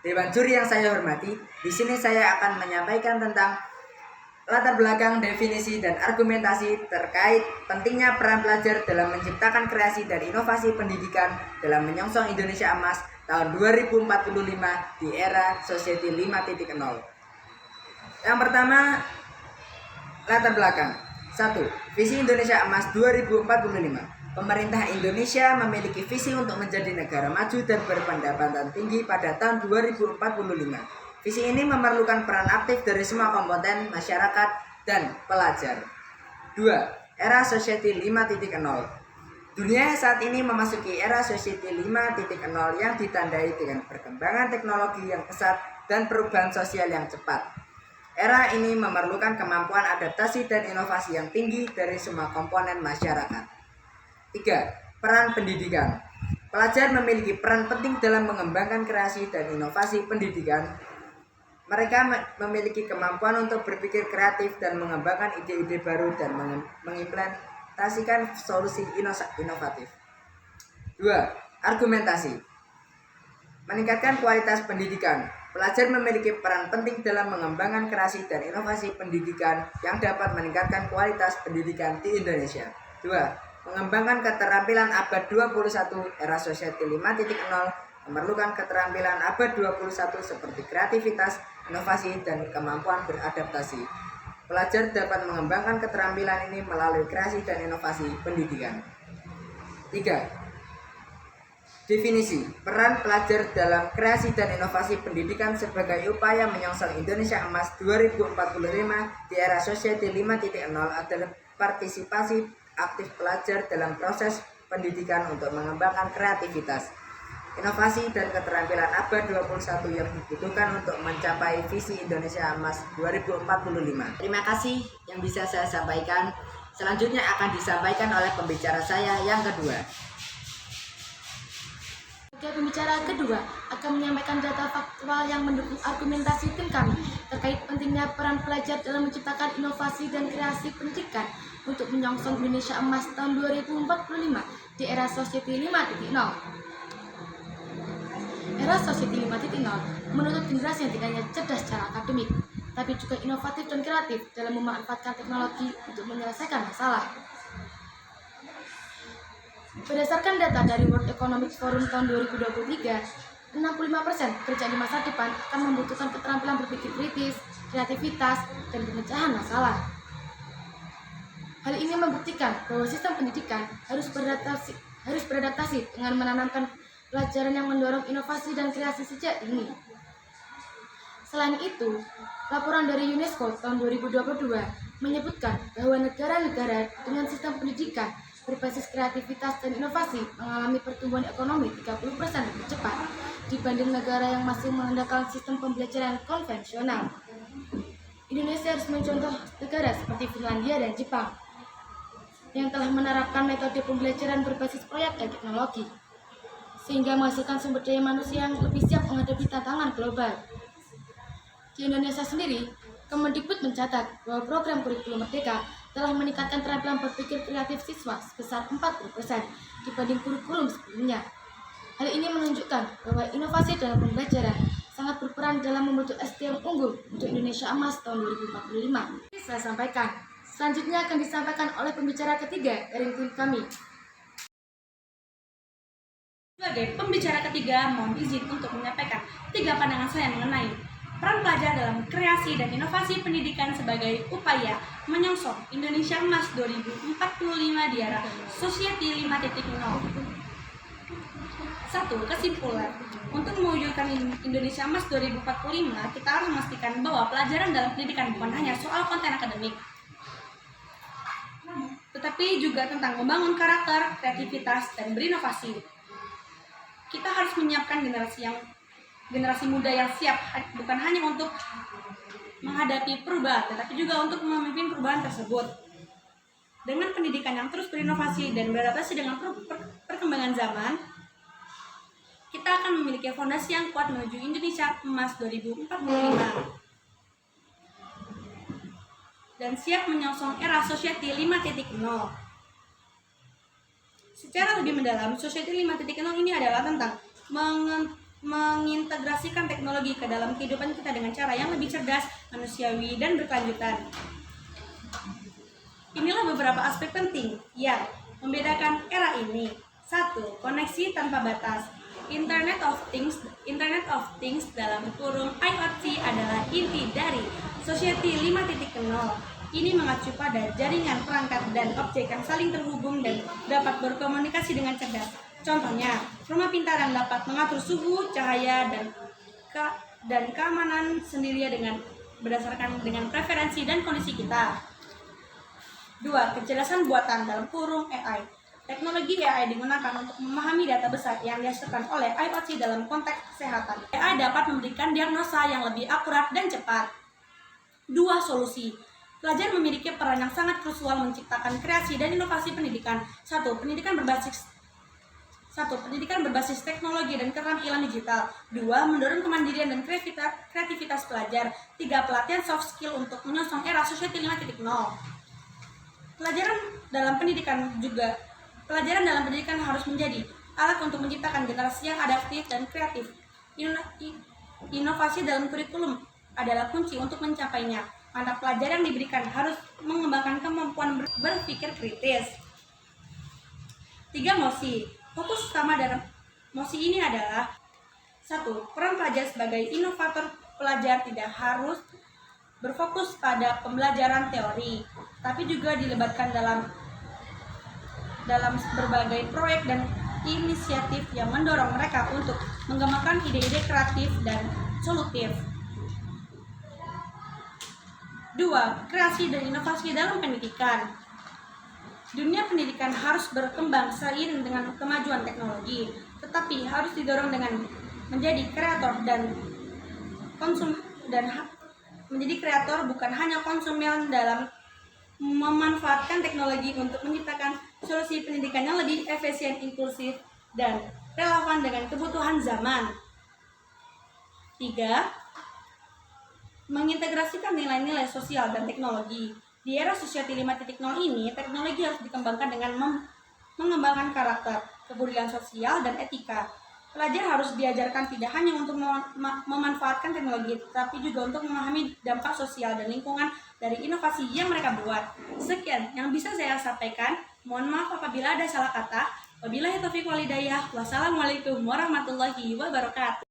Dewan Juri yang saya hormati, di sini saya akan menyampaikan tentang latar belakang, definisi, dan argumentasi terkait pentingnya peran pelajar dalam menciptakan kreasi dan inovasi pendidikan dalam menyongsong Indonesia Emas tahun 2045 di era Society 5.0. Yang pertama, latar belakang. 1. Visi Indonesia Emas 2045. Pemerintah Indonesia memiliki visi untuk menjadi negara maju dan berpendapatan tinggi pada tahun 2045. Visi ini memerlukan peran aktif dari semua komponen masyarakat dan pelajar. 2. Era Society 5.0. Dunia saat ini memasuki era Society 5.0 yang ditandai dengan perkembangan teknologi yang pesat dan perubahan sosial yang cepat. Era ini memerlukan kemampuan adaptasi dan inovasi yang tinggi dari semua komponen masyarakat. 3. Peran pendidikan. Pelajar memiliki peran penting dalam mengembangkan kreasi dan inovasi pendidikan. Mereka memiliki kemampuan untuk berpikir kreatif dan mengembangkan ide-ide baru dan mengimplementasikan solusi inovatif. 2. Argumentasi. Meningkatkan kualitas pendidikan. Pelajar memiliki peran penting dalam mengembangkan kreasi dan inovasi pendidikan yang dapat meningkatkan kualitas pendidikan di Indonesia. 2. Mengembangkan keterampilan abad 21. Era Society 5.0 memerlukan keterampilan abad 21 seperti kreativitas, inovasi, dan kemampuan beradaptasi. Pelajar dapat mengembangkan keterampilan ini melalui kreasi dan inovasi pendidikan. 3. Definisi. Peran pelajar dalam kreasi dan inovasi pendidikan sebagai upaya menyongsong Indonesia Emas 2045 di era Society 5.0 adalah partisipasi aktif pelajar dalam proses pendidikan untuk mengembangkan kreativitas, inovasi, dan keterampilan abad 21 yang dibutuhkan untuk mencapai visi Indonesia Emas 2045. Terima kasih yang bisa saya sampaikan. Selanjutnya akan disampaikan oleh pembicara saya yang kedua. Pembicara kedua akan menyampaikan data faktual yang mendukung argumentasi tim kami terkait pentingnya peran pelajar dalam menciptakan inovasi dan kreasi pendidikan untuk menyongsong Indonesia Emas tahun 2045 di era Society 5.0. Era Society 5.0 menuntut generasi yang tidak hanya cerdas secara akademik, tapi juga inovatif dan kreatif dalam memanfaatkan teknologi untuk menyelesaikan masalah. Berdasarkan data dari World Economic Forum tahun 2023, 65% pekerja di masa depan akan membutuhkan keterampilan berpikir kritis, kreativitas, dan pemecahan masalah. Hal ini membuktikan bahwa sistem pendidikan harus beradaptasi dengan menanamkan pelajaran yang mendorong inovasi dan kreasi sejak dini. Selain itu, laporan dari UNESCO tahun 2022 menyebutkan bahwa negara-negara dengan sistem pendidikan berbasis kreativitas dan inovasi mengalami pertumbuhan ekonomi 30% lebih cepat dibanding negara yang masih mengandalkan sistem pembelajaran konvensional. Indonesia harus mencontoh negara seperti Finlandia dan Jepang yang telah menerapkan metode pembelajaran berbasis proyek dan teknologi, sehingga menghasilkan sumber daya manusia yang lebih siap menghadapi tantangan global. Di Indonesia sendiri, Kemendikbud mencatat bahwa program kurikulum Merdeka telah meningkatkan keterampilan berpikir kreatif siswa sebesar 40% dibanding kurikulum sebelumnya. Hal ini menunjukkan bahwa inovasi dalam pembelajaran sangat berperan dalam membentuk SDM unggul untuk Indonesia Emas tahun 2045. Saya sampaikan. Selanjutnya akan disampaikan oleh pembicara ketiga dari tim kami. Sebagai pembicara ketiga, mohon izin untuk menyampaikan 3 pandangan saya mengenai peran pelajar dalam kreasi dan inovasi pendidikan sebagai upaya menyongsong Indonesia Emas 2045 di era Society 5.0. 1. Kesimpulan. Untuk mewujudkan Indonesia Emas 2045, kita harus memastikan bahwa pelajaran dalam pendidikan bukan hanya soal konten akademik, tetapi juga tentang membangun karakter, kreativitas, dan berinovasi. Kita harus menyiapkan generasi muda yang siap bukan hanya untuk menghadapi perubahan, tetapi juga untuk memimpin perubahan tersebut. Dengan pendidikan yang terus berinovasi dan beradaptasi dengan perkembangan zaman, kita akan memiliki fondasi yang kuat menuju Indonesia Emas 2045 dan siap menyongsong era Society 5.0. Secara lebih mendalam, Society 5.0 ini adalah tentang mengintegrasikan teknologi ke dalam kehidupan kita dengan cara yang lebih cerdas, manusiawi, dan berkelanjutan. Inilah beberapa aspek penting yang membedakan era ini. 1. Koneksi tanpa batas. Internet of Things dalam kurung IoT adalah inti dari Society 5.0. Ini mengacu pada jaringan perangkat dan objek yang saling terhubung dan dapat berkomunikasi dengan cerdas. Contohnya, rumah pintar yang dapat mengatur suhu, cahaya, dan keamanan sendiri berdasarkan dengan preferensi dan kondisi kita. 2. Kecerdasan buatan dalam kurung AI. Teknologi AI digunakan untuk memahami data besar yang dihasilkan oleh IoT dalam konteks kesehatan. AI dapat memberikan diagnosa yang lebih akurat dan cepat. 2. Solusi. Pelajar memiliki peran yang sangat krusial menciptakan kreasi dan inovasi pendidikan. 1. Pendidikan berbasis teknologi dan keterampilan digital. 2. Mendorong kemandirian dan kreativitas pelajar. 3. Pelatihan soft skill untuk menyongsong era Society 5.0. Pelajaran dalam pendidikan harus menjadi alat untuk menciptakan generasi yang adaptif dan kreatif. Inovasi dalam kurikulum adalah kunci untuk mencapainya. Mata pelajaran yang diberikan harus mengembangkan kemampuan berpikir kritis. 3. Mosi. Fokus utama dalam mosi ini adalah 1. Peran pelajar sebagai inovator. Pelajar tidak harus berfokus pada pembelajaran teori, tapi juga dilibatkan dalam berbagai proyek dan inisiatif yang mendorong mereka untuk mengembangkan ide-ide kreatif dan solutif. 2. Kreasi dan inovasi dalam pendidikan. Dunia pendidikan harus berkembang seiring dengan kemajuan teknologi, tetapi harus didorong dengan menjadi kreator menjadi kreator bukan hanya konsumen dalam memanfaatkan teknologi untuk menciptakan solusi pendidikan yang lebih efisien, inklusif, dan relevan dengan kebutuhan zaman. 3. Mengintegrasikan nilai-nilai sosial dan teknologi. Di era Society 5.0 ini, teknologi harus dikembangkan dengan mengembangkan karakter, kepedulian sosial, dan etika. Pelajar harus diajarkan tidak hanya untuk memanfaatkan teknologi, tapi juga untuk memahami dampak sosial dan lingkungan dari inovasi yang mereka buat. Sekian yang bisa saya sampaikan. Mohon maaf apabila ada salah kata. Wabillahi taufiq wal hidayah. Wassalamualaikum warahmatullahi wabarakatuh.